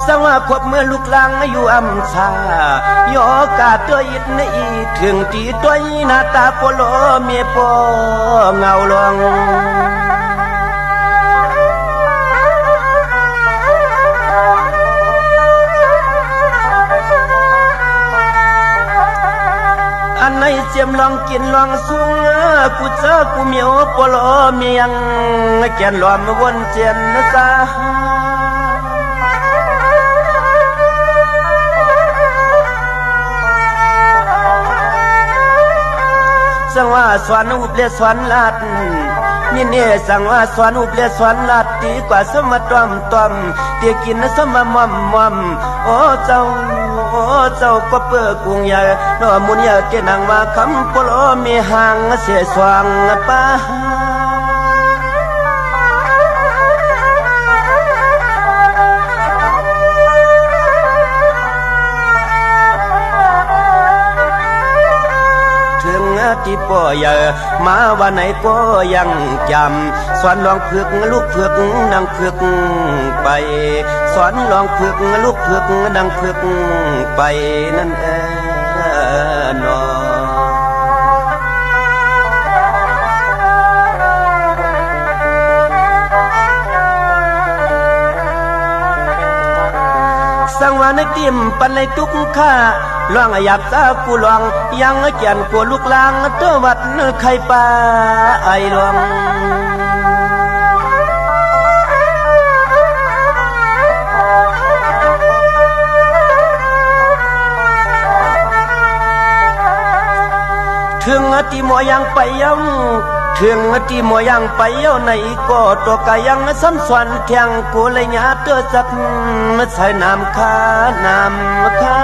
สังว่าควบเมื่อลูกลางอยู่อำชายอกาตัวอิดในอีถึงตีตัวอีหน้าตาโปโลเมียปอเงาลองอันไหนเจียมลองกินลองสูงกูเจอกูเมียวปลอเมียงแกนหลอมวนเจียนซาสังว่าสวนอุบเลสวนลาดนี่เนี่ยสังว่าสวนอุบเลสวนลาดดีกว่าสมตอมตอมเตียกินสมมอมมอมโอ้เจ้าก็เปื้อกุ้งใหญ่นอมุนยาเกนังว่าคำปลอมีหางเสียสว่างป้าที่ป่อยมาวันไหนก็ยังจำสอนลองฝึกลูกฝึกนั่งฝึกไปสอนลองฝึกลูกฝึกนั่งฝึกไปนั่นเองนอสังวาในติ่มปันในทุกข้าลองอยากซากูลองยังเกียนกูลูกลางเต้าวัดไข่ปลาไอลองถึงที่มัวยังไปยังถึงที่มัวยังไปเย้าในก็ตัวกายังซ้ำสวนเทียงกูเลยหยาเตื้อสักใส่น้ำข้าน้ำข้า